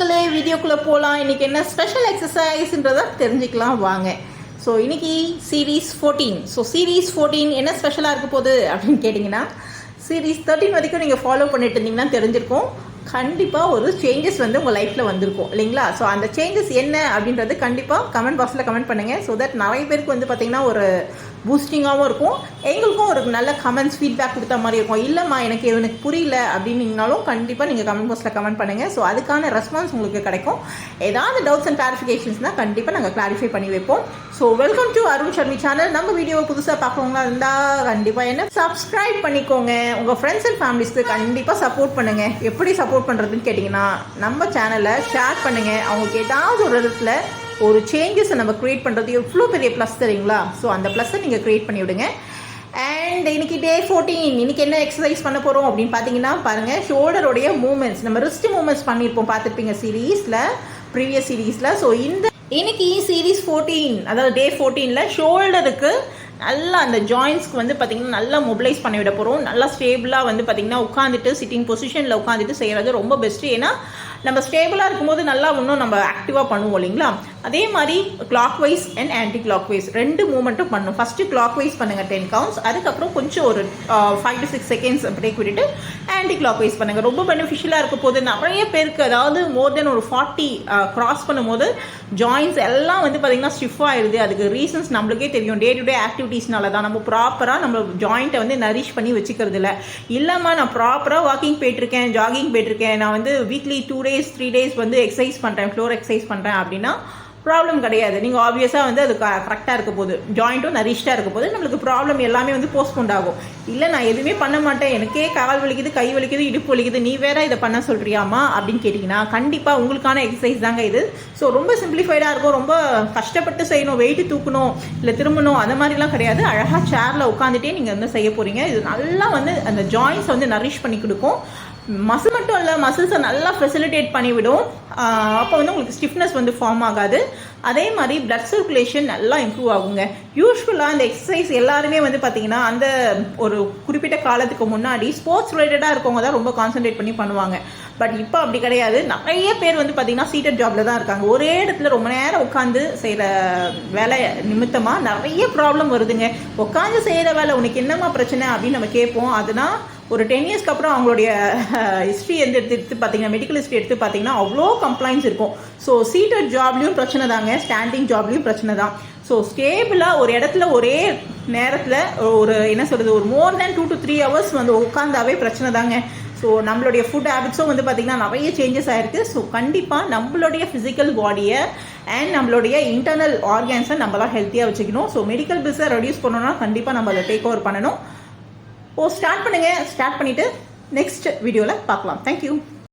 மக்களே வீடியோக்குள்ளே போகலாம். இன்றைக்கி என்ன ஸ்பெஷல் எக்ஸசைஸ்ன்றதை தெரிஞ்சுக்கலாம் வாங்க. ஸோ இன்றைக்கி சீரீஸ் 14. ஸோ சீரீஸ் 14 என்ன ஸ்பெஷலாக இருக்க போகுது அப்படின்னு கேட்டிங்கன்னா, சீரீஸ் 13 வரைக்கும் நீங்கள் ஃபாலோ பண்ணிட்டு இருந்தீங்கன்னா தெரிஞ்சிருக்கும். கண்டிப்பாக ஒரு சேஞ்சஸ் வந்து உங்கள் லைஃப்பில் வந்திருக்கும் இல்லைங்களா? ஸோ அந்த சேஞ்சஸ் என்ன அப்படின்றது கண்டிப்பாக கமெண்ட் பாக்ஸில் கமெண்ட் பண்ணுங்கள். ஸோ தட் நிறைய பேருக்கு வந்து பார்த்திங்கன்னா ஒரு பூஸ்டிங்காகவும் இருக்கும், எங்களுக்கும் ஒரு நல்ல கமெண்ட்ஸ் ஃபீட்பேக் கொடுத்த மாதிரி இருக்கும். இல்லைம்மா எனக்கு புரியல அப்படின்னீங்கனாலும் கண்டிப்பாக நீங்கள் கமெண்ட் பாக்ஸில் கமெண்ட் பண்ணுங்கள். ஸோ அதுக்கான ரெஸ்பான்ஸ் உங்களுக்கு கிடைக்கும். ஏதாவது டவுட்ஸ் அண்ட் கிளாரிஃபிகேஷன்ஸ்னால் கண்டிப்பாக நாங்கள் கிளாரிஃபை பண்ணி வைப்போம். So welcome to Arun Sharmi channel. நம்ம வீடியோவை புதுசாக பார்க்குறவங்களா இருந்தால் கண்டிப்பாக என்ன சப்ஸ்கிரைப் பண்ணிக்கோங்க. உங்கள் ஃப்ரெண்ட்ஸ் அண்ட் ஃபேமிலிஸ்க்கு கண்டிப்பாக சப்போர்ட் பண்ணுங்கள். எப்படி சப்போர்ட் பண்ணுறதுன்னு கேட்டிங்கன்னா, நம்ம சேனலை ஷேர் பண்ணுங்கள். அவங்களுக்கு ஏதாவது ஒரு இடத்துல ஒரு சேஞ்சஸை நம்ம க்ரியேட் பண்ணுறது எவ்வளோ பெரிய ப்ளஸ் தெரியுங்களா? ஸோ அந்த ப்ளஸ்ஸை நீங்கள் க்ரியேட் பண்ணி விடுங்க. அண்ட் இன்னைக்கு டே 14. இன்னைக்கு என்ன எக்ஸசைஸ் பண்ண போகிறோம் அப்படின்னு பார்த்தீங்கன்னா, பாருங்கள், ஷோல்டருடைய மூமெண்ட்ஸ், நம்ம ரிஸ்ட் மூமெண்ட்ஸ் பண்ணியிருப்போம், பார்த்துருப்பீங்க சீரீஸில், ப்ரீவியஸ் சீரீஸில். ஸோ இன்னைக்கு சீரீஸ் 14, அதாவது டே 14ல் ஷோல்டருக்கு நல்லா அந்த ஜாயின்ஸ்க்கு வந்து பார்த்திங்கன்னா நல்லா மொபிலைஸ் பண்ணி விட போகிறோம். நல்லா ஸ்டேபிளாக வந்து பார்த்திங்கன்னா உட்காந்துட்டு சிட்டிங் பொசிஷனில் உட்காந்துட்டு செய்கிறது ரொம்ப பெஸ்ட்டு. ஏன்னா நம்ம ஸ்டேபிளாக இருக்கும்போது நல்லா இன்னும் நம்ம ஆக்டிவாக பண்ணுவோம் இல்லைங்களா? அதே மாதிரி clockwise and anticlockwise ரெண்டு மூமெண்ட்டும் பண்ணணும். ஃபஸ்ட்டு கிளாக் வைஸ் பண்ணுங்கள் 10 கவுண்ட்ஸ். அதுக்கப்புறம் கொஞ்சம் ஒரு 5 to 6 செகண்ட்ஸ் பிரேக் விட்டுட்டு ஆன்டி கிளாக் வைஸ் பண்ணுங்கள். ரொம்ப பெனிஃபிஷியலாக இருக்க போது நிறைய பேருக்கு, அதாவது மோர் தென் ஒரு 40 கிராஸ் பண்ணும்போது ஜாயின்ஸ் எல்லாம் வந்து பார்த்திங்கன்னா ஸ்டிஃப் ஆகிடுது. அதுக்கு ரீசன்ஸ் நம்மளுக்கே தெரியும். டே டு டே ஆக்டிவிட்டீஸ்னால தான். நம்ம ப்ராப்பராக நம்ம ஜாயிண்ட்டை வந்து நரிஷ் பண்ணி வச்சுக்கிறது இல்லை. இல்லாமல் நான் ப்ராப்பராக வாக்கிங் போயிட்டுருக்கேன், ஜாகிங் போயிட்டுருக்கேன், நான் வந்து வீக்லி 2 days 3 days வந்து எக்ஸசைஸ் பண்ணுறேன், ஃப்ளோர் எக்ஸசைஸ் பண்ணுறேன் அப்படின்னா ப்ராப்ளம் கிடையாது. நீங்கள் ஆப்வியஸாக வந்து அது கரெக்டாக இருக்க போது, ஜாயிண்ட்டும் நரிஷ்டாக இருக்க போது நம்மளுக்கு ப்ராப்ளம் எல்லாமே வந்து போஸ்ட்போண்ட் ஆகும். இல்லை நான் எதுவுமே பண்ண மாட்டேன், எனக்கே கால் வலிக்குது, கை வலிக்குது, இடுப்பு வலிக்குது, நீ வேற இதை பண்ண சொல்கிறியாமா அப்படின்னு கேட்டிங்கன்னா கண்டிப்பாக உங்களுக்கான எக்ஸசைஸ் தாங்க இது. ஸோ ரொம்ப சிம்பிளிஃபைடாக இருக்கும். ரொம்ப கஷ்டப்பட்டு செய்யணும், வெயிட்டு தூக்கணும், இல்லை திரும்பணும், அந்த மாதிரிலாம் கிடையாது. அழகாக சேரில் உட்காந்துட்டே நீங்கள் வந்து செய்ய போகிறீங்க. இது நல்லா வந்து அந்த ஜாயின்ஸை வந்து நரிஷ் பண்ணி கொடுக்கும். மசில் மட்டும் இல்லை, மசில்ஸை நல்லா ஃபெசிலிட்டேட் பண்ணிவிடும். அப்போ வந்து உங்களுக்கு ஸ்டிஃப்னஸ் வந்து ஃபார்ம் ஆகாது. அதே மாதிரி பிளட் சர்க்குலேஷன் நல்லா இம்ப்ரூவ் ஆகுங்க. யூஸ்வலாக இந்த எக்ஸசைஸ் எல்லாருமே வந்து பார்த்தீங்கன்னா அந்த ஒரு குறிப்பிட்ட காலத்துக்கு முன்னாடி ஸ்போர்ட்ஸ் ரிலேட்டடாக இருக்கவங்க தான் ரொம்ப கான்சென்ட்ரேட் பண்ணி பண்ணுவாங்க. பட் இப்போ அப்படி கிடையாது. நிறைய பேர் வந்து பார்த்தீங்கன்னா சீட்டட் ஜாப்ல தான் இருக்காங்க. ஒரே இடத்துல ரொம்ப நேரம் உட்காந்து செய்கிற வேலை நிமித்தமாக நிறைய ப்ராப்ளம் வருதுங்க. உட்காந்து செய்கிற வேலை உனக்கு என்னம்மா பிரச்சனை அப்படின்னு நம்ம கேட்போம். அதுதான் ஒரு 10 yearsக்கு அப்புறம் அவங்களுடைய ஹிஸ்ட்ரி எடுத்து பார்த்தீங்கன்னா, மெடிக்கல் ஹிஸ்ட்ரி எடுத்து பார்த்தீங்கன்னா அவ்வளோ கம்ப்ளைண்ட்ஸ் இருக்கும். ஸோ சீட்டட் ஜாப்லேயும் பிரச்சனை தாங்க, ஸ்டாண்டிங் ஜாப்லேயும் பிரச்சனை தான். ஸோ ஸ்டேபிளாக ஒரு இடத்துல ஒரே நேரத்தில் ஒரு என்ன சொல்கிறது, ஒரு மோர் தேன் 2 to 3 hours வந்து உட்காந்தாவே பிரச்சனை தாங்க. ஸோ நம்மளுடைய ஃபுட் ஹேபிட்ஸும் வந்து பார்த்திங்கன்னா நிறைய சேஞ்சஸ் ஆகிருக்கு. ஸோ கண்டிப்பாக நம்மளுடைய ஃபிசிக்கல் பாடியை அண்ட் நம்மளுடைய இன்டர்னல் ஆர்கன்ஸை நம்மளாம் ஹெல்த்தியாக வச்சுக்கணும். ஸோ மெடிக்கல் பில்ஸை ரெடியூஸ் பண்ணணும்னா கண்டிப்பாக நம்ம அதை டேக் ஓவர் பண்ணணும். ஸ்டார்ட் பண்ணுங்கள். ஸ்டார்ட் பண்ணிவிட்டு நெக்ஸ்ட் வீடியோவில் பார்க்கலாம். தேங்க்யூ.